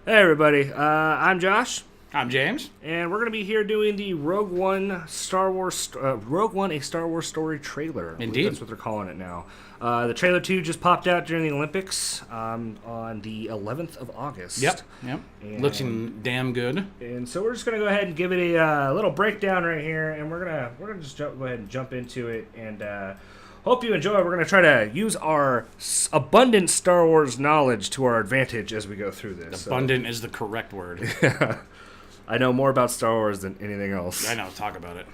Hey everybody, I'm Josh, I'm James. and we're gonna be here doing the Rogue One Rogue One: A Star Wars Story trailer. I believe Indeed. that's what they're calling it now. The trailer 2 just popped out during the Olympics on the 11th of August. Yep. And, Looking damn good. and so we're just gonna go ahead and give it a little breakdown right here, and we're gonna just go ahead and jump into it and. Hope you enjoy. We're going to try to use our abundant Star Wars knowledge to our advantage as we go through this. Abundant is the correct word. I know more about Star Wars than anything else. I know. Talk about it.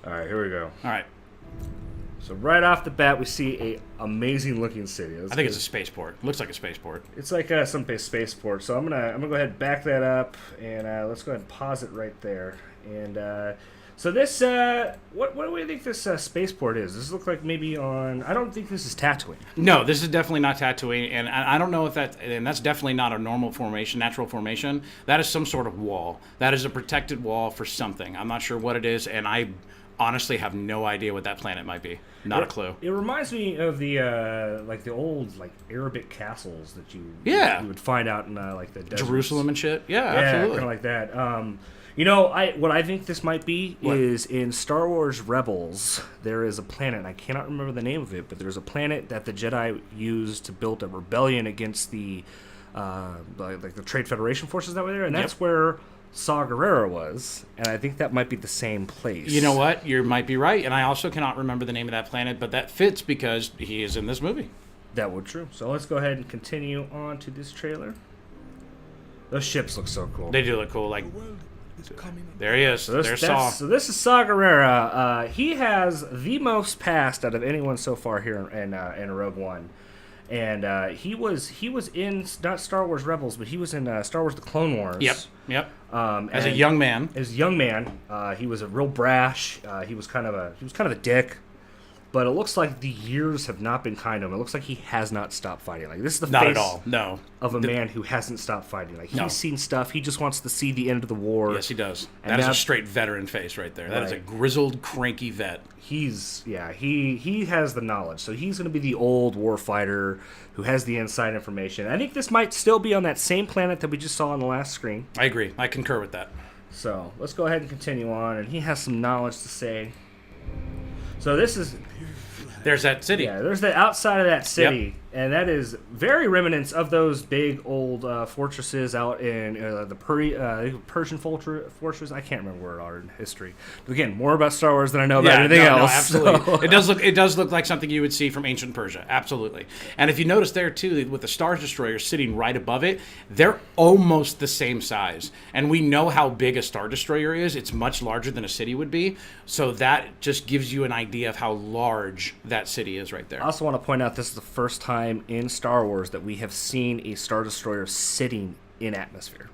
All right, here we go. All right. So right off the bat, we see a amazing looking city. I think it's a spaceport. Looks like a spaceport. It's like some spaceport. So I'm gonna go ahead and back that up, and let's go ahead and pause it right there. And so this, what do we think this spaceport is? Does this look like maybe on? I don't think this is Tatooine. No, this is definitely not Tatooine, and I don't know if that's definitely not a normal formation, natural formation. That is some sort of wall. That is a protected wall for something. I'm not sure what it is, and I honestly have no idea what that planet might be. Not a clue. It reminds me of the like the old like Arabic castles that you would find out in like the deserts. Jerusalem and shit. Yeah, Yeah, absolutely. kind of like that. What I think this might be is in Star Wars Rebels, there is a planet, and I cannot remember the name of it, but there's a planet that the Jedi used to build a rebellion against the like the Trade Federation forces that were there, and that's where Saw Gerrera was, and I think that might be the same place. You know what? You might be right, and I also cannot remember the name of that planet, but that fits because he is in this movie. That would true. So let's go ahead and continue on to this trailer. Those ships look so cool. They do look cool. Like, there he is. So There's Saw. So this is Saw Gerrera. He has the most past out of anyone so far here in Rogue One, and he was in not Star Wars Rebels, but he was in Star Wars: The Clone Wars. Yep. As a young man. He was a real brash. He was kind of a dick. But it looks like the years have not been kind to him. It looks like he has not stopped fighting. Like this is the Not face at all. No. of a man who hasn't stopped fighting. Like No. he's seen stuff. He just wants to see the end of the war. Yes, he does. And That is now- a straight veteran face right there. That is a Right. grizzled, cranky vet. He has the knowledge. So he's going to be the old war fighter who has the inside information. I think this might still be on that same planet that we just saw on the last screen. I agree. I concur with that. So let's go ahead and continue on. And he has some knowledge to say. So this is. There's that city. Yeah, there's the outside of that city, and that is very reminiscent of those big old fortresses out in the Persian fortress. I can't remember where it are in history. But again, more about Star Wars than I know about anything else. No, absolutely. So. It does look like something you would see from ancient Persia. Absolutely. And if you notice there too, with the Star Destroyer sitting right above it, they're almost the same size. And we know how big a Star Destroyer is. It's much larger than a city would be. So that just gives you an idea of how large that city is right there. I also want to point out this is the first time in Star Wars that we have seen a Star Destroyer sitting in atmosphere.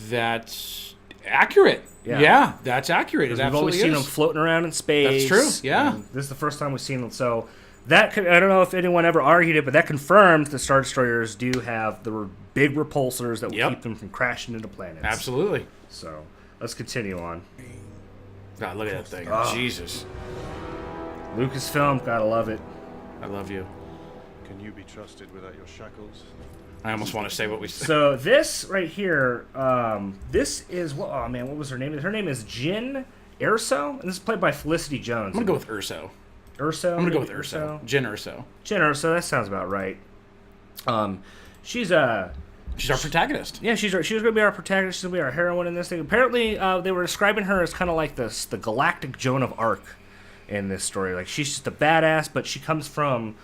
That's accurate. Yeah, that's accurate. It We've always absolutely seen is. them floating around in space. That's true, yeah. And this is the first time we've seen them. So I don't know if anyone ever argued it, but that confirmed the Star Destroyers do have the big repulsors that will keep them from crashing into planets. Absolutely. So let's continue on. God, look at that thing. Jesus. Lucasfilm, gotta love it. I love you. Can you be trusted without your shackles? I almost want to say what we said. So this right here, this is what was her name? Her name is Jyn Erso, and this is played by Felicity Jones. I'm gonna go with Urso. Urso. I'm gonna go with Urso. Jyn Urso. Jyn Erso. That sounds about right. She's She's our protagonist. Yeah, she's going to be our protagonist. She's going to be our heroine in this thing. Apparently, they were describing her as kind of like the galactic Joan of Arc in this story. Like, she's just a badass, but she comes from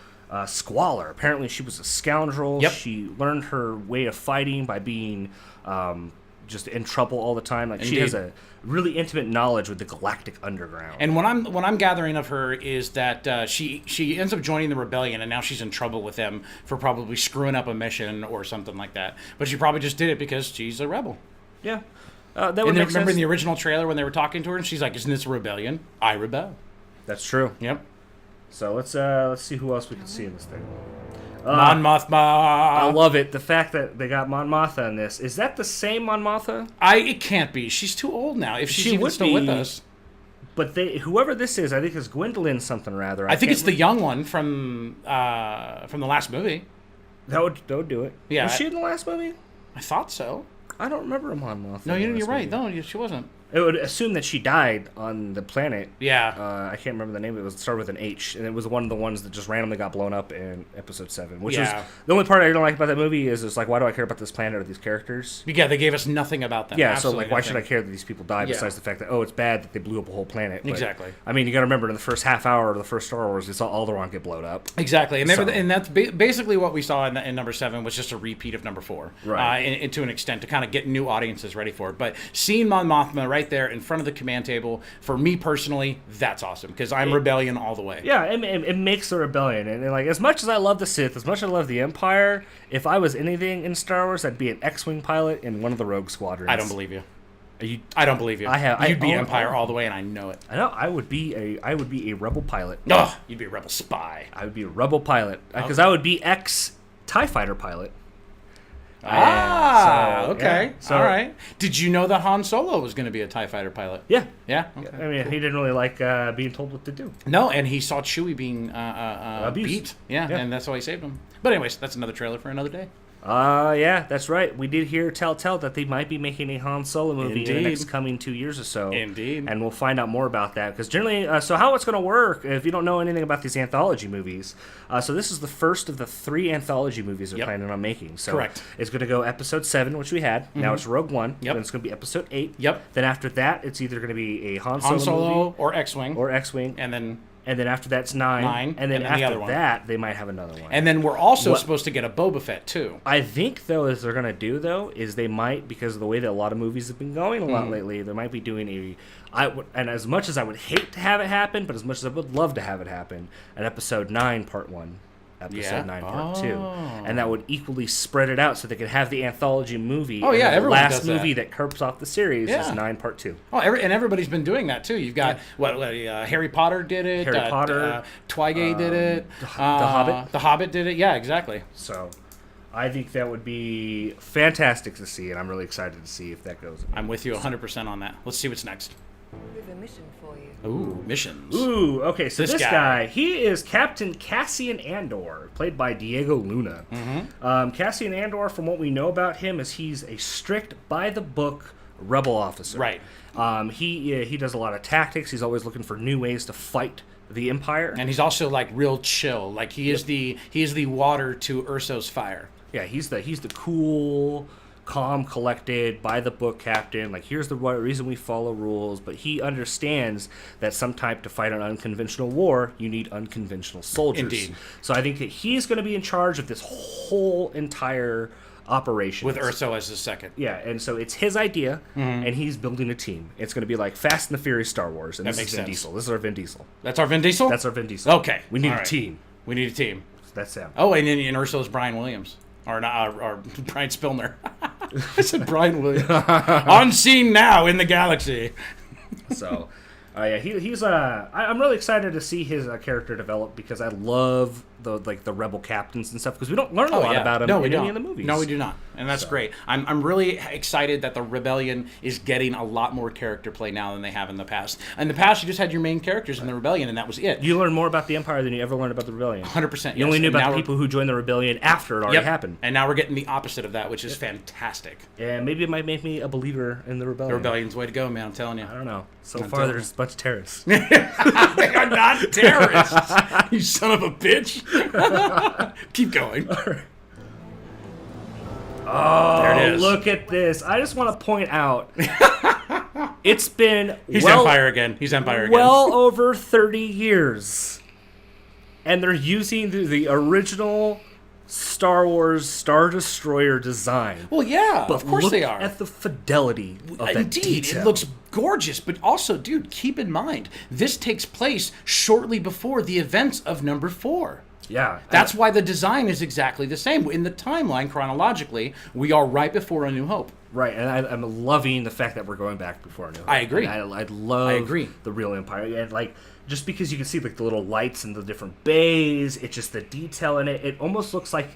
squalor. Apparently, she was a scoundrel. Yep. She learned her way of fighting by being just in trouble all the time. Like, Indeed. she has a really intimate knowledge with the galactic underground. And what I'm gathering of her is that she ends up joining the rebellion, and now she's in trouble with them for probably screwing up a mission or something like that. But she probably just did it because she's a rebel. Yeah. That would And make remember sense. in the original trailer when they were talking to her, and she's like, "Isn't this a rebellion? I rebel." That's true. Yep. So let's see who else we can see in this thing. Mon Mothma. I love it. The fact that they got Mon Mothma in this. Is that the same Mon Mothma? It can't be. She's too old now. If she's She even would still with be. us. But whoever this is, I think is Gwendolyn something rather. I think it's the young one from the last movie. That would do it. Yeah, Was she in the last movie? I thought so. I don't remember Mon Mothma. No, in you're this right. movie. No, she wasn't. It would assume that she died on the planet. Yeah. I can't remember the name. It started with an H, and it was one of the ones that just randomly got blown up in Episode 7. Which is the only part I don't like about that movie is it's like, why do I care about this planet or these characters? Yeah, they gave us nothing about them. Yeah, Absolutely so like, why nothing. should I care that these people died? Yeah. Besides the fact that it's bad that they blew up a whole planet. But, Exactly. I mean, you got to remember in the first half hour of the first Star Wars, we saw Alderaan get blown up. Exactly, and, So- and that's basically what we saw in number 7 was just a repeat of number 4, Right. and to an extent to kind of get new audiences ready for it. But seeing Mon Mothma right there in front of the command table, for me personally, that's awesome because I'm Rebellion all the way. Yeah, it makes the Rebellion, and like as much as I love the Sith, as much as I love the Empire, if I was anything in Star Wars, I'd be an X-wing pilot in one of the Rogue Squadrons. I don't believe you. You, I don't believe you. You'd be own- Empire all the way, and I know it. I know I would be a Rebel pilot. Ugh, you'd be a rebel spy. I would be a Rebel pilot because I would be TIE fighter pilot. Okay. Yeah. So- all right. Did you know that Han Solo was going to be a TIE fighter pilot? Yeah. Yeah? Okay. I mean, he didn't really like being told what to do. No, and he saw Chewie being Abused. beat. Yeah, Yeah. and that's why he saved him. But anyways, that's another trailer for another day. Yeah, that's right. We did hear tell that they might be making a Han Solo movie in the Indeed. next coming 2 years or so. Indeed. And we'll find out more about that. Because generally, so how it's going to work, if you don't know anything about these anthology movies, so this is the first of the 3 anthology movies they're Yep. planning on making. So Correct. It's going to go Episode 7, which we had. Now it's Rogue One. Yep. Then it's going to be Episode 8. Yep. Then after that, it's either going to be a Han Han Solo Solo movie or X-Wing. or X-Wing. And then after that's 9. 9, And then and then the after other one. that, they might have another one. and then we're also What- supposed to get a Boba Fett too. I think, though, as they're going to do, though, is they might, because of the way that a lot of movies have been going a lot lately, they might be doing and as much as I would hate to have it happen, but as much as I would love to have it happen, an Episode 9, Part 1, Episode Yeah? 9, Part 2. Oh. And that would equally spread it out so they could have the anthology movie. Oh, and yeah, then the everyone last does that. movie that curbs off the series Yeah. is 9, Part 2. Oh, and everybody's been doing that too. You've got Harry Potter did it. Harry Potter, Twigay did it. The Hobbit. The Hobbit did it. Yeah, exactly. So I think that would be fantastic to see, and I'm really excited to see if that goes. I'm with you 100% on that. Let's see what's next. We have a mission for you. Ooh, missions. Ooh, okay, so This this guy. guy, he is Captain Cassian Andor, played by Diego Luna. Cassian Andor, from what we know about him, is he's a strict, by-the-book rebel officer. Right. He does a lot of tactics. He's always looking for new ways to fight the Empire. And he's also like real chill. Like he is the water to Urso's fire. Yeah, he's the cool, calm, collected, by the book captain. Like, here's the reason we follow rules, but he understands that sometimes to fight an unconventional war, you need unconventional soldiers. Indeed. So I think that he's going to be in charge of this whole entire operation With Urso as the second. Yeah, and so it's his idea, and he's building a team. It's going to be like Fast and the Furious Star Wars, and That this makes is Vin sense. Diesel. This is our Vin Diesel. That's our Vin Diesel? That's our Vin Diesel. Okay. We need All a right. team. We need a team. That's Sam. Oh, and then Urso's Brian Williams. Or not, or Brian Spillner. I said Brian Williams. On scene now in the galaxy. So, yeah, he's I'm really excited to see his character develop because I love the rebel captains and stuff because we don't learn a lot about him in any of the movies. No, we do not, and that's great. I'm really excited that the Rebellion is getting a lot more character play now than they have in the past. In the past, you just had your main characters in the Rebellion, and that was it. You learn more about the Empire than you ever learned about the Rebellion. 100%. You only knew about the people who joined the Rebellion after it already happened. And now we're getting the opposite of that, which is fantastic. And maybe it might make me a believer in the The Rebellion. Rebellion's the way to go, man. I'm telling you. I don't know. So I'm far, telling there's a bunch of terrorists. They are not terrorists. You son of a bitch. Keep going. Oh, There it is. look at this. I just want to point out, it's been He's Empire again. He's Empire again. well over 30 years. And they're using the original Star Wars Star Destroyer design. Well, yeah, But of course look they are. at the fidelity of that Indeed, detail. it looks gorgeous. But also, dude, keep in mind, this takes place shortly before the events of number 4. Yeah. That's why the design is exactly the same. In the timeline, chronologically, we are right before A New Hope. Right, and I'm loving the fact that we're going back before New Hope. I agree. And I love I agree. the real Empire. And like, just because you can see like the little lights and the different bays, it's just the detail in it. It almost looks like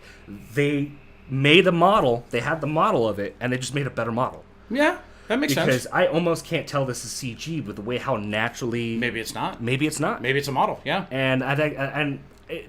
they made a model, they had the model of it, and they just made a better model. Yeah, that makes Because sense. I almost can't tell this is CG with the way how naturally... Maybe it's not. Maybe it's not. Maybe it's a model, yeah. And I think, and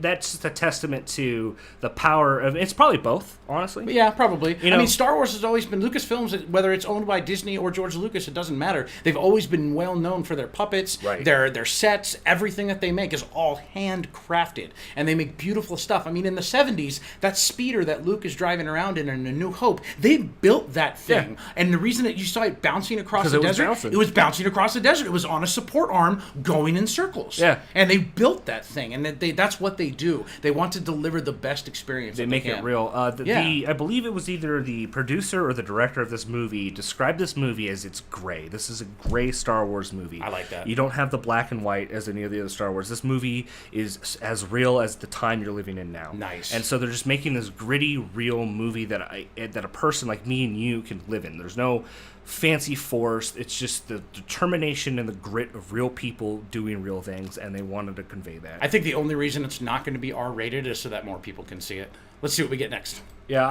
that's just a testament to the power of. It's probably both, honestly. Yeah, probably. You know, I mean, Star Wars has always been Lucasfilms, whether it's owned by Disney or George Lucas, it doesn't matter. They've always been well known for their puppets, Right. their sets, everything that they make is all handcrafted, and they make beautiful stuff. I mean, in the 70s, that speeder that Luke is driving around in A New Hope, they built that thing, Yeah. and the reason that you saw it bouncing across 'Cause the it was desert, bouncing. it was bouncing across the desert. It was on a support arm going in circles. Yeah. And they built that thing, and that's what they do. They want to deliver the best experience. They that make they it can. real. Yeah. I believe it was either the producer or the director of this movie described this movie as it's gray. This is a gray Star Wars movie. I like that. You don't have the black and white as any of the other Star Wars. This movie is as real as the time you're living in now. Nice. And so they're just making this gritty, real movie that a person like me and you can live in. There's no fancy force. It's just the determination and the grit of real people doing real things, and they wanted to convey that. I think the only reason it's not going to be R-rated is so that more people can see it. Let's see what we get next. Yeah,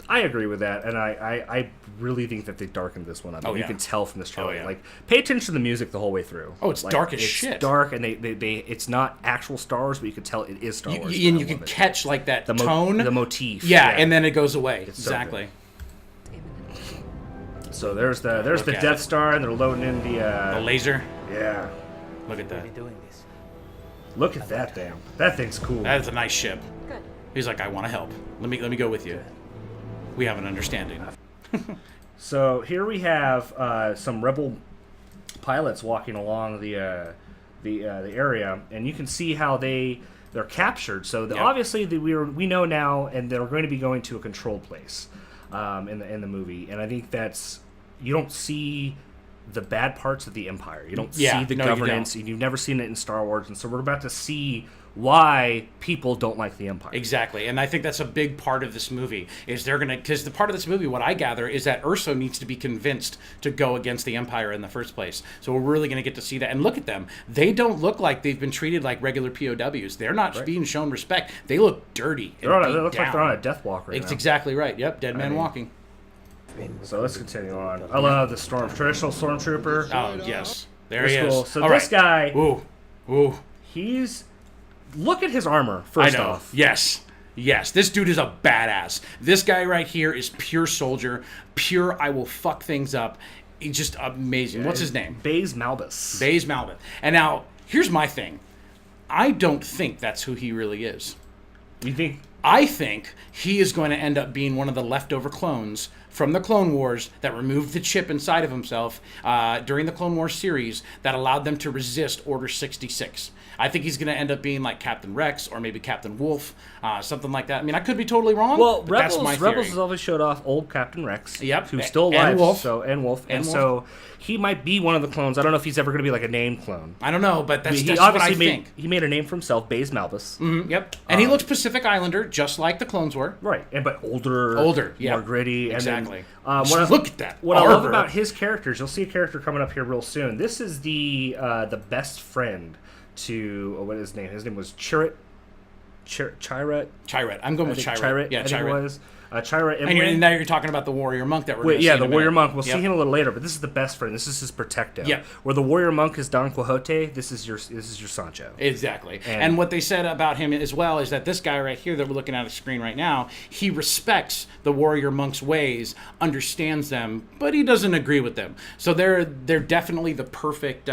I agree with that, and I really think that they darkened this one up. Oh, You yeah. can tell from this trailer. yeah. Like, pay attention to the music the whole way through. Oh, it's dark as shit. It's dark, and they it's not actual Star Wars, but you can tell it is Star Wars. And you can catch like that the tone, the motif. Yeah, and then it goes away. It's so Exactly. So there's the Look at Death it. Star, and they're loading in The the laser. yeah. Look at that. doing this. Look at that thing. That thing's cool. That is a nice ship. Good. He's like, I want to help. Let me go with you. We have an understanding. So here we have some rebel pilots walking along the area, and you can see how they're captured. So Yep. obviously we know now, and they're going to be going to a control place in the movie. And I think that's you don't see the bad parts of the Empire. You don't Yeah, see the no, you governance, don't. and you've never seen it in Star Wars. And so we're about to see why people don't like the Empire. Exactly, and I think that's a big part of this movie. Is they're gonna because the part of this movie, what I gather, is that Urso needs to be convinced to go against the Empire in the first place. So we're really gonna get to see that. And look at them; they don't look like they've been treated like regular POWs. They're not Right. being shown respect. They look dirty. And They beat look like down. they're on a death walk right It's now. exactly right. Yep, dead man mean- walking. So let's continue on. I love the traditional stormtrooper. Oh yes, there That's he is. cool. So All this right. guy, Ooh. look at his armor I first know. off. Yes. This dude is a badass. This guy right here is pure soldier, pure I will fuck things up. He's just amazing. What's his name? Baze Malbus. Baze Malbus. And now, here's my thing. I don't think that's who he really is. You think? I think he is going to end up being one of the leftover clones from the Clone Wars that removed the chip inside of himself during the Clone Wars series that allowed them to resist Order 66. I think he's going to end up being like Captain Rex or maybe Captain Wolf, something like that. I mean, I could be totally wrong. Well, but that's my theory. Rebels has always showed off old Captain Rex. Yep. Who's still And alive. Wolf. And Wolf. And Wolf. so he might be one of the clones. I don't know if he's ever going to be like a named clone. I don't know, but that's He what I obviously think. he made a name for himself, Baze Malbus. Yep. And he looks Pacific Islander, just like the clones were. Right, but older, Yeah. more gritty, Exactly. And then, Just look at that. What I love armor. about his characters, you'll see a character coming up here real soon. This is the best friend to what is his name? His name was Chirrut. Chirrut. I'm going with Chirrut. Chirrut. Yeah, I think it Chirrut. was Chirrut. And now you're talking about the warrior monk that we're going to see. Yeah, in the a warrior minute. monk. We'll Yep. see him a little later, but this is the best friend. This is his protector. Yep. Where the warrior monk is Don Quixote, this is your Sancho. Exactly. And- And what they said about him as well is that this guy right here that we're looking at the screen right now, he respects the warrior monk's ways, understands them, but he doesn't agree with them. So they're definitely the perfect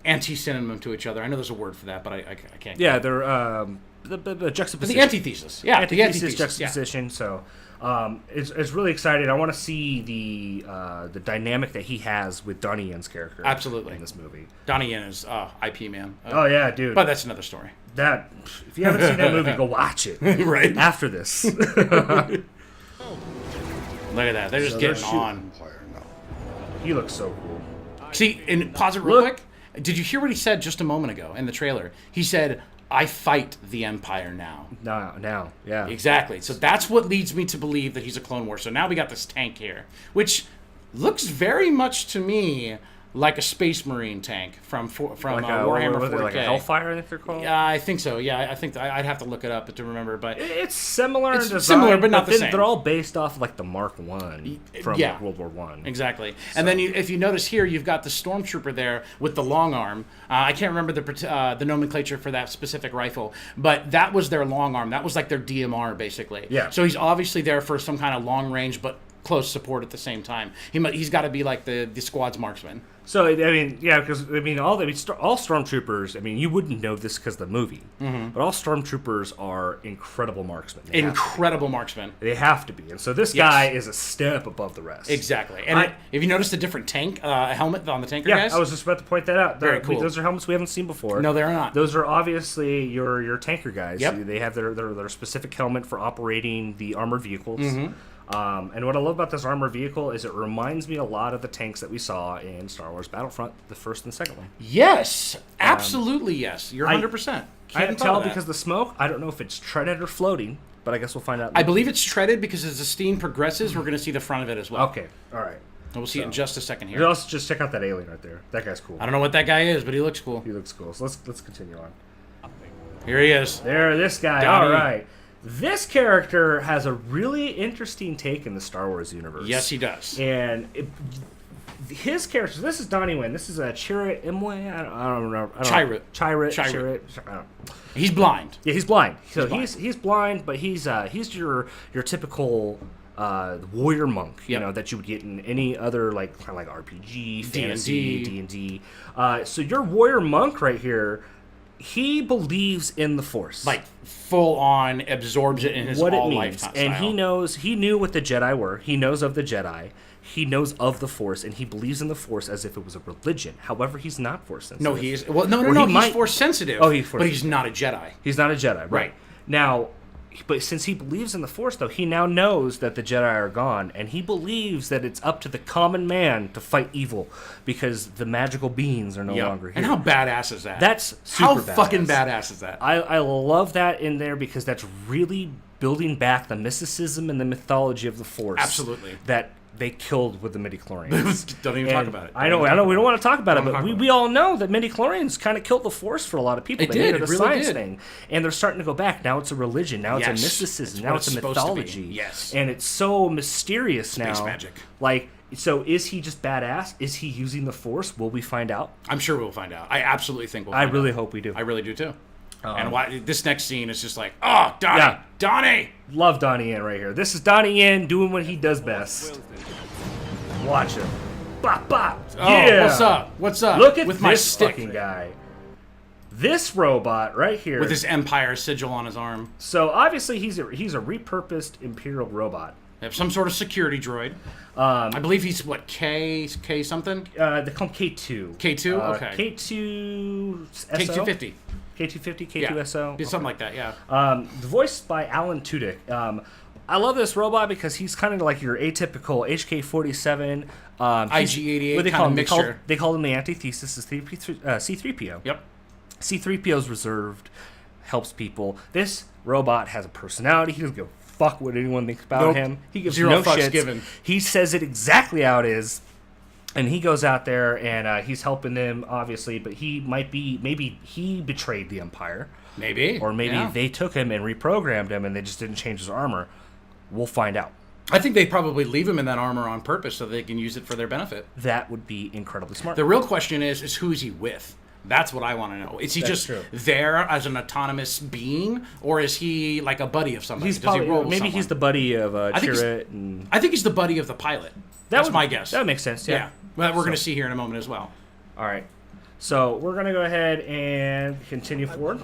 anti-synonym to each other. I know there's a word for that, but I can't. Yeah, they're the juxtaposition. The antithesis. Yeah, the antithesis antithesis. juxtaposition. So it's really exciting. I want to see the dynamic that he has with Donnie Yen's character. Absolutely. In this movie. Donnie Yen is IP man. Oh yeah, dude. But that's another story. That if you haven't seen that movie, go watch it. Right. After this. Look at that. They're just So they're getting shooting. on. He looks so cool. See, and pause it real Look. quick. Did you hear what he said just a moment ago in the trailer? He said, I fight the Empire now. Now, yeah. Exactly. So that's what leads me to believe that he's a Clone War. So now we got this tank here, which looks very much to me like a Space Marine tank from like Warhammer what are they, 40K. like a Hellfire, I think they're called. Yeah, I think so. Yeah, I think I'd have to look it up to remember, but It's similar in design, similar, but not the same. They're all based off of, like the Mark One from yeah. like, World War One. Exactly. And then if you notice here, you've got the Stormtrooper there with the long arm. I can't remember the nomenclature for that specific rifle, but that was their long arm. That was like their DMR, basically. Yeah. So he's obviously there for some kind of long range, but close support at the same time. He's got to be like the squad's marksman. So I mean, yeah, because all Stormtroopers. I mean, you wouldn't know this because of the movie, but all Stormtroopers are incredible marksmen. Incredible marksmen. They have to be, and so this guy is a step above the rest. Exactly. And if you notice the different helmet on the tanker guys? I was just about to point that out. Very cool. Those are helmets we haven't seen before. No, they're not. Those are obviously your tanker guys. Yep. They have their specific helmet for operating the armored vehicles. And what I love about this armored vehicle is it reminds me a lot of the tanks that we saw in Star Wars Battlefront, the first and second one. Yes, absolutely yes. You're 100%. Can't tell because of the smoke. I don't know if it's treaded or floating, but I guess we'll find out. I believe it's treaded because as the steam progresses, we're going to see the front of it as well. Okay, all right. And we'll see it in just a second here. You also just check out that alien right there. That guy's cool. I don't know what that guy is, but he looks cool. He looks cool. So let's continue on. Here he is. There, this guy. Donnie. All right. This character has a really interesting take in the Star Wars universe. Yes, he does. And his character, this is Donnie Yen. This is a Chirrut Imwe. I don't know. Chirrut. He's blind. Yeah, he's blind. So he's blind, but he's your typical warrior monk, you know, that you would get in any other kind of like RPG, fantasy, D&D. So your warrior monk right here, he believes in the Force. Like, full on absorbs it in his all lifetime and style. He knew what the Jedi were. He knows of the Jedi. He knows of the Force, and he believes in the Force as if it was a religion. However, he's not Force sensitive. No, he's... Well, no, he's Force sensitive. Oh, he's Force But he's not a Jedi. He's not a Jedi, right. Now... But since he believes in the Force, though, he now knows that the Jedi are gone, and he believes that it's up to the common man to fight evil because the magical beings are no longer here. And how badass is that? That's super badass. How fucking badass is that? I love that in there because that's really building back the mysticism and the mythology of the Force. Absolutely. That they killed with the midichlorians. Don't even talk about it. I know. We don't want to talk about it, but we all know that midichlorians kind of killed the Force for a lot of people. They did. It really science did. thing, and they're starting to go back. Now it's a religion. Now it's a mysticism. Now it's a mythology. Yes. And it's so mysterious now. Space magic. Like, so is he just badass? Is he using the Force? Will we find out? I'm sure we'll find out. I absolutely think we'll find out. I really hope we do. I really do too. And this next scene is just like, oh, Donnie, Donnie. Love Donnie Yen right here. This is Donnie Yen doing what he does best. Watch him. Bop, bop. Oh, Yeah. what's up? What's up? Look at with this my stick. fucking guy. This robot right here. With his Empire sigil on his arm. So obviously he's a repurposed Imperial robot. They have some sort of security droid. I believe he's what, K something? They call him K2. K2? Okay. K2 SO? K250. K250, K2SO. Yeah, something like that, yeah. Voiced by Alan Tudyk. I love this robot because he's kind of like your atypical HK-47. IG-88 what they kind call of him? mixture. They call him the antithesis of C-3PO. Yep. C-3PO is reserved, helps people. This robot has a personality. He doesn't give a fuck what anyone thinks about him. He gives Zero no fucks shits. given. He says it exactly how it is. And he goes out there and he's helping them, obviously, but maybe he betrayed the Empire. Maybe. Or maybe they took him and reprogrammed him and they just didn't change his armor. We'll find out. I think they probably leave him in that armor on purpose so they can use it for their benefit. That would be incredibly smart. The real question is who is he with? That's what I want to know. Is he just there as an autonomous being, or is he like a buddy of somebody? He's probably, he's the buddy of Chirrut. I think he's the buddy of the pilot. That's my guess. That makes sense, yeah. Well, we're going to see here in a moment as well. All right. So we're going to go ahead and continue forward.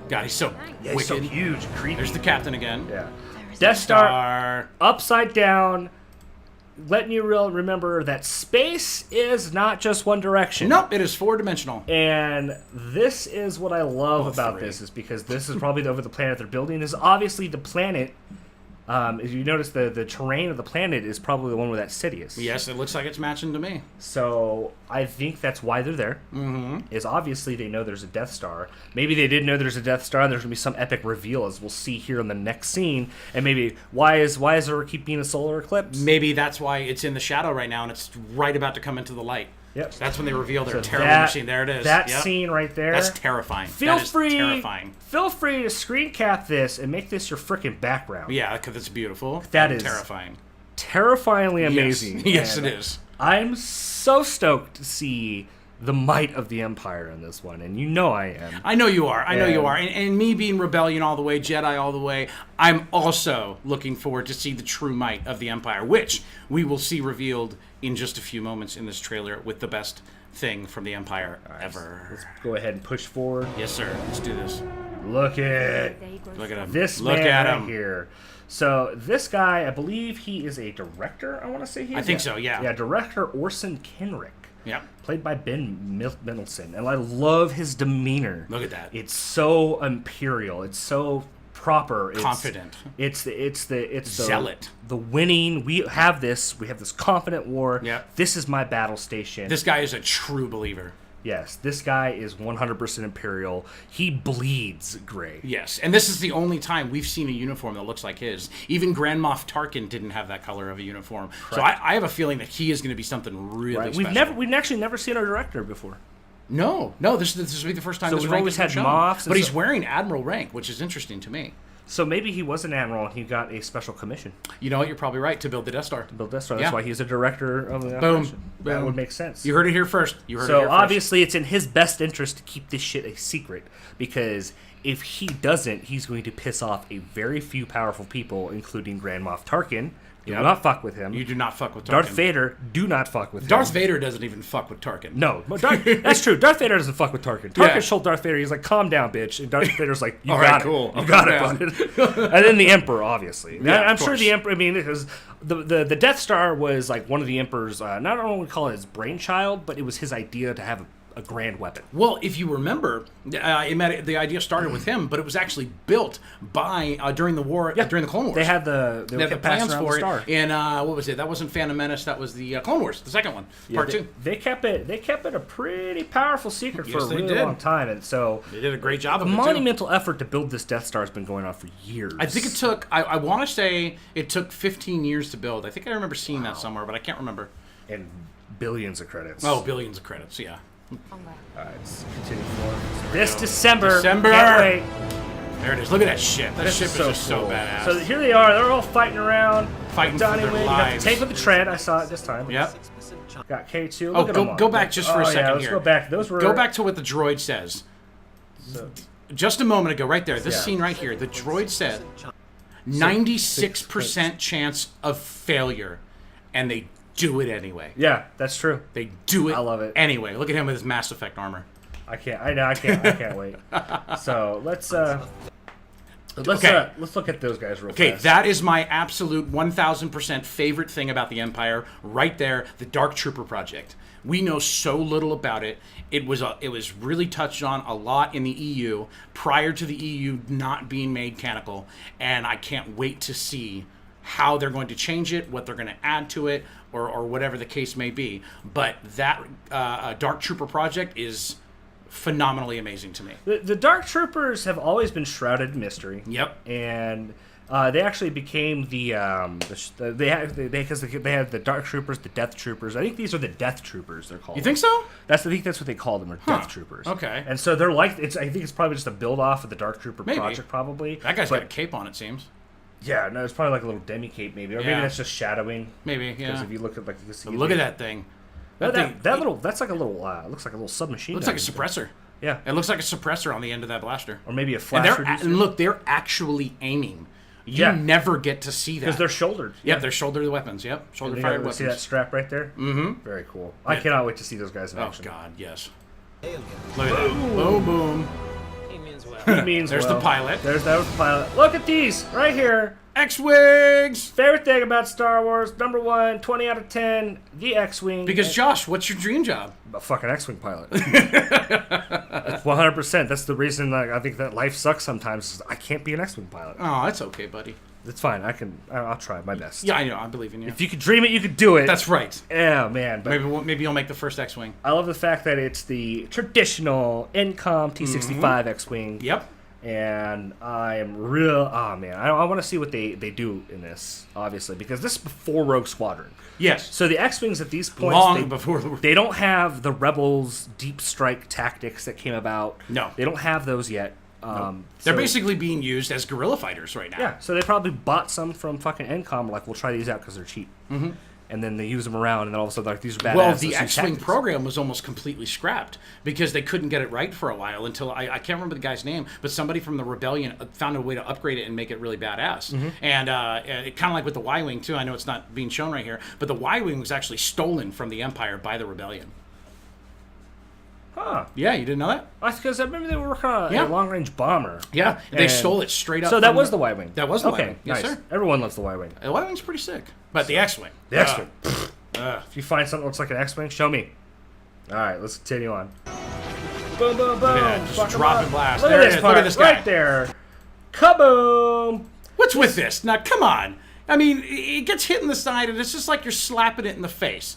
God, he's so wicked. He's so huge, creepy. There's the captain again. Yeah. Death Star, upside down, letting you remember that space is not just one direction. Nope, it is four-dimensional. And this is what I love about this, is because this is probably over the planet they're building. This is obviously the planet. If you notice, the terrain of the planet is probably the one where that city is. Yes, it looks like it's matching to me. So I think that's why they're there. Is obviously they know there's a Death Star. Maybe they didn't know there's a Death Star, and there's gonna be some epic reveal, as we'll see here in the next scene. And maybe why is there keep being a solar eclipse? Maybe that's why it's in the shadow right now, and it's right about to come into the light. Yep. That's when they reveal their So terrible that- machine. There it is. That Yep. scene right there. That's terrifying. Feel That is free. terrifying. Feel free to screen cap this and make this your freaking background. Yeah, because it's beautiful. That and is terrifying. Terrifyingly amazing. Yes, And it is. I'm so stoked to see the might of the Empire in this one, and you know I am. I know you are. I know you And- are. And me being Rebellion all the way, Jedi all the way, I'm also looking forward to see the true might of the Empire, which we will see revealed in just a few moments in this trailer with the best thing from the Empire ever. Let's go ahead and push forward. Yes, sir. Let's do this. Look at Look at him. this Look man at right him. here. So this guy, I believe he is a director. I want to say he is. I think so, yeah. Yeah, director Orson Kenrick. Yep. Played by Ben Mendelsohn, and I love his demeanor. Look at that. It's so imperial. It's so proper. It's, Confident. It's the Zealot. The winning. We have this confident war. Yep. This is my battle station. This guy is a true believer. Yes, this guy is 100% imperial. He bleeds gray. Yes, and this is the only time we've seen a uniform that looks like his. Even Grand Moff Tarkin didn't have that color of a uniform. So I have a feeling that he is going to be something really Right? special. We've actually never seen our director before. No, this will be the first time So this we've rank always has been had shown. Moffs and But he's so- wearing Admiral rank, which is interesting to me. So maybe he was an admiral and he got a special commission You know what? You're probably right, to build the Death Star. to build Death Star. Yeah. That's why he's a director of the Boom. operation. That Boom. would make sense. You heard it here first. You heard it So here first. obviously, it's in his best interest to keep this shit a secret, because if he doesn't, he's going to piss off a very few powerful people, including Grand Moff Tarkin. Do Yep. not fuck with him. You do not fuck with Tarkin. Darth Vader, do not fuck with Darth him. Vader doesn't even fuck with Tarkin. No, but that's true. Darth Vader doesn't fuck with Tarkin. Tarkin Yeah. told Darth Vader, he's like, "Calm down, bitch," and Darth Vader's like, "You All got right, it, cool. you I'll got calm it, bud." And then the Emperor, obviously. Yeah, I'm of sure course. the Emperor. I mean, because the Death Star was like one of the Emperor's. Not only we call it his brainchild, but it was his idea to have a grand weapon. Well, if you remember, the idea started with him, but it was actually built by during the war, during the Clone Wars. They had they They had the kept passing plans around for the it. star. And what was it? That wasn't Phantom Menace. That was the Clone Wars, the second one, part two. They kept it. They kept it a pretty powerful secret for Yes, a they really did. long time, and so They did a great job the of it, too. monumental effort to build this Death Star has been going on for years. I think it took, I want to say it took 15 years to build. I think I remember seeing that somewhere, but I can't remember. and billions of credits. Oh, billions of credits, yeah. All right, let's continue forward. This December. December. Can't wait. There it is. Look at that ship. That This ship is just so cool. badass. So here they are. They're all fighting around. Fighting Donnie for their Yen. You got the lives. tank with the tread. I saw it this time. Yep. Got K2. Oh, Look at them all. go back just for a second yeah, let's here. go back. Those were. Go back to what the droid says. So, Just a moment ago, right there. This Yeah. scene right here. The droid said 96% chance of failure, and they do it anyway. yeah, that's true. They do it. I love it. Anyway, look at him with his Mass Effect armor. I can't. I know. I can't wait. So let's Okay. let's look at those guys real Okay, fast. that is my absolute 1000% favorite thing about the Empire, right there, the Dark Trooper project. We know so little about it. It was really touched on a lot in the EU prior to the EU not being made canonical, and I can't wait to see how they're going to change it, what they're going to add to it, or whatever the case may be. But that Dark Trooper project is phenomenally amazing to me. The Dark Troopers have always been shrouded in mystery. Yep. And they actually became they had the Dark Troopers, the Death Troopers. I think these are the Death Troopers. They're called. You think so? I think that's what they call them, are Death Troopers. Okay. And so they're like I think it's probably just a build off of the Dark Trooper Maybe. project, probably. That guy's But- got a cape on, it seems. Yeah, no, it's probably like a little demi cape, maybe, or maybe Yeah. that's just shadowing. Maybe, Because yeah. if you look at you can see Look at that thing. that thing little. That's like a little. Looks like a little submachine. looks gun. like a suppressor. Yeah, It looks like a suppressor on the end of that blaster. or maybe a And flash and look, they're actually aiming. You Yeah. never get to see that. because they're shouldered. Yep, they're shoulder weapons. Yep, shoulder You fired got- weapons. See that strap right there? Mm-hmm. Very cool. I cannot wait to see those guys in Oh action. God, yes. Look at that. Boom, boom. He means There's well. the pilot. There's that pilot. Look at these right here. X-wings. Favorite thing about Star Wars, number 1, 20 out of 10, the X-Wing. Because Josh, what's your dream job? A fucking X-Wing pilot. That's 100%. That's the reason I think that life sucks sometimes. Is I can't be an X-Wing pilot. Oh, that's okay, buddy. It's fine. I'll try my best. Yeah, I know. I believe in you. If you could dream it, you could do it. That's right. Yeah, man. But Maybe you'll make the first X-wing. I love the fact that it's the traditional NCOM T-65 X-Wing. Yep. And I'm real. Oh man, I want to see what they do in this, obviously, because this is before Rogue Squadron. Yes. So the X-Wings at these points, Long before they don't have the Rebels deep strike tactics that came about. No. They don't have those yet. They're basically being used as guerrilla fighters right now. Yeah, so they probably bought some from fucking NCOM, like, we'll try these out because they're cheap. Mm-hmm. And then they use them around, and then all of a sudden, like, these are badass. Well, the X-Wing program was almost completely scrapped because they couldn't get it right for a while until, I can't remember the guy's name, but somebody from the Rebellion found a way to upgrade it and make it really badass. Mm-hmm. And it kind of like with the Y-Wing, too. I know it's not being shown right here, but the Y-Wing was actually stolen from the Empire by the Rebellion. Huh. Yeah, you didn't know that? That's because I remember they were working on a long-range bomber. Yeah, they stole it straight up. So that was the Y-Wing. That was the okay, Y-Wing. Yes, nice. sir. Everyone loves the Y-Wing. The Y-Wing's pretty sick. But the X-Wing. The X-Wing. If you find something that looks like an X-Wing, show me. All right, let's continue on. Boom, boom, boom. Just drop and blast. Look There at it this is. part. Look at this guy. Right there. Kaboom. What's with this? Now, come on. I mean, it gets hit in the side, and it's just like you're slapping it in the face.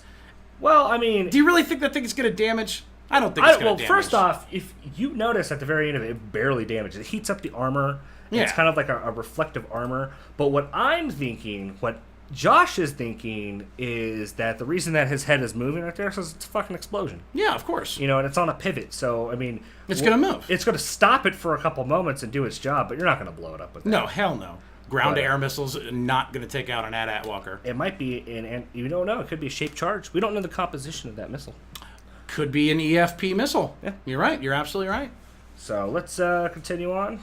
Well, I mean... Do you really think that thing is going to damage? I don't think it's going to damage. Well, first off, if you notice at the very end of it, it barely damages. It heats up the armor. Yeah. It's kind of like a reflective armor. But what I'm thinking, what Josh is thinking, is that the reason that his head is moving right there is because it's a fucking explosion. Yeah, of course. You know, and it's on a pivot. So, I mean... It's going to move. It's going to stop it for a couple moments and do its job, but you're not going to blow it up with that. No, hell no. Ground-to-air missiles not going to take out an AT-AT walker. It might be, and you don't know, it could be a shaped charge. We don't know the composition of that missile. Could be an EFP missile. Yeah. You're right. You're absolutely right. So let's continue on.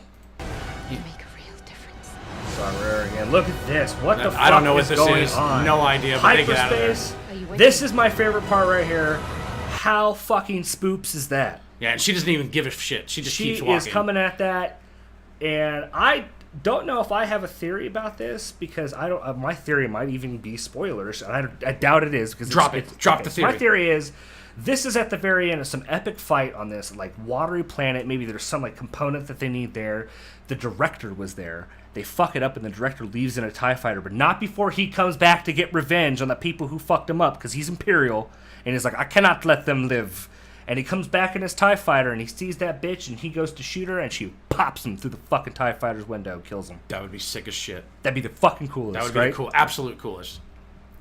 You make a real difference. Sorry, again. Look at this. What the fuck I don't know what is this going is. on? No idea, but they get out of there. Hyperspace. This is my favorite part right here. How fucking spoops is that? Yeah, and she doesn't even give a shit. She just keeps walking. She is coming at that, and I don't know if I have a theory about this because I don't. My theory might even be spoilers, and I doubt it is because Drop the theory. My theory is this is at the very end of some epic fight on this like watery planet. Maybe there's some like component that they need there. The director was there. They fuck it up, and the director leaves in a TIE fighter, but not before he comes back to get revenge on the people who fucked him up because he's Imperial, and he's like, I cannot let them live. And he comes back in his TIE fighter, and he sees that bitch, and he goes to shoot her, and she pops him through the fucking TIE fighter's window, kills him. That would be sick as shit. That'd be the fucking coolest, That would be right? the cool, absolute coolest.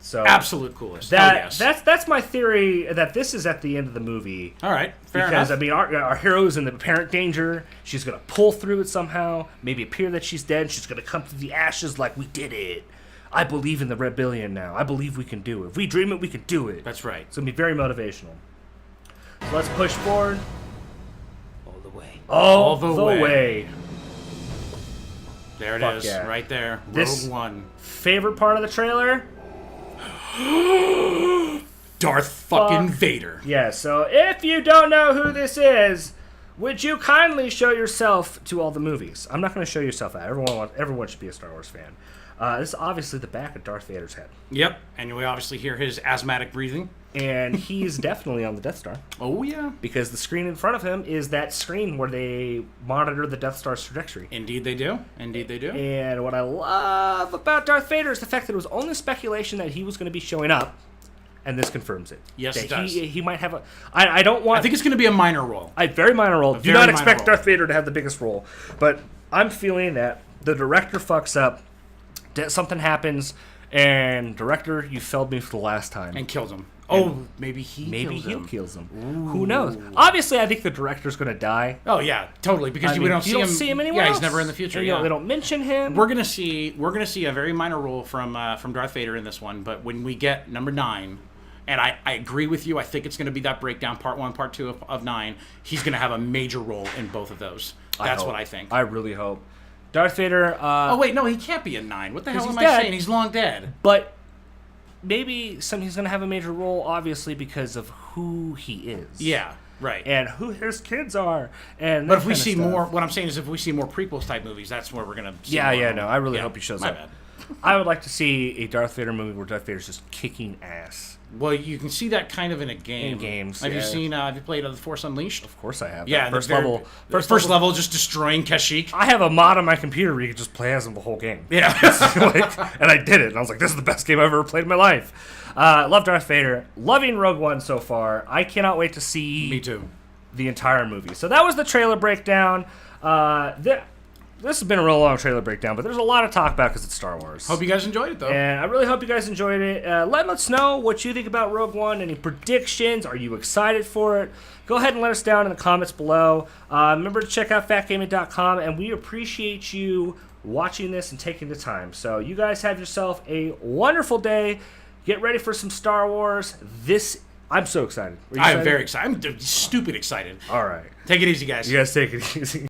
So absolute coolest. That, yes. That's my theory, that this is at the end of the movie. All right, fair because, enough. I mean, our hero's in the apparent danger. She's going to pull through it somehow, maybe appear that she's dead. She's going to come through the ashes like, we did it. I believe in the rebellion now. I believe we can do it. If we dream it, we can do it. That's right. It's going to be very motivational. So let's push forward. All the way. All the way. There it Fuck is, yeah. right there. This- Rogue One. Favorite part of the trailer? Darth fucking Vader. Yeah, so if you don't know who this is, would you kindly show yourself to all the movies? I'm not going to show yourself out. Everyone should be a Star Wars fan. This is obviously the back of Darth Vader's head. Yep, and we obviously hear his asthmatic breathing. And he's definitely on the Death Star. Oh, yeah. Because the screen in front of him is that screen where they monitor the Death Star's trajectory. Indeed they do. Indeed they do. And what I love about Darth Vader is the fact that it was only speculation that he was going to be showing up, and this confirms it. Yes, that it does. He might have a... I don't want... I think it's going to be a minor role. Very minor role. Do very not minor expect role. Darth Vader to have the biggest role. But I'm feeling that the director fucks up, something happens, and director, you failed me for the last time. And kills him. Maybe He'll kills him. Who knows? Obviously, I think the director's going to die. Oh yeah, totally. Because we don't see him anywhere Yeah, else. he's never in the future. They don't mention him. We're gonna see a very minor role from Darth Vader in this one. But when we get number 9, and I agree with you, I think it's gonna be that breakdown, part 1, part 2 of 9. He's gonna have a major role in both of those. That's what I think. I really hope. Darth Vader. Oh wait, no, he can't be in 9. What the hell am I dead. saying? He's long dead. But maybe he's going to have a major role, obviously, because of who he is. Yeah, right. And who his kids are. And But if we see more, what I'm saying is if we see more prequels type movies, that's where we're going to see more. No, I really hope he shows my up. bad. I would like to see a Darth Vader movie where Darth Vader's just kicking ass. Well, you can see that kind of in a game. In games, Have yeah. you seen? Have you played The Force Unleashed? Of course I have. Yeah, First the level. First level, just destroying Kashyyyk. I have a mod on my computer where you can just play as him the whole game. Yeah. And I did it. And I was like, this is the best game I've ever played in my life. Love Darth Vader. Loving Rogue One so far. I cannot wait to see Me too. the entire movie. So that was the trailer breakdown. this has been a real long trailer breakdown, but there's a lot to talk about because it's Star Wars. Hope you guys enjoyed it, though. And I really hope you guys enjoyed it. Let us know what you think about Rogue One. Any predictions? Are you excited for it? Go ahead and let us down in the comments below. Remember to check out phatgaming.com, and we appreciate you watching this and taking the time. So you guys have yourself a wonderful day. Get ready for some Star Wars. I'm so excited. I'm very excited. I'm stupid excited. All right. Take it easy, guys. You guys take it easy.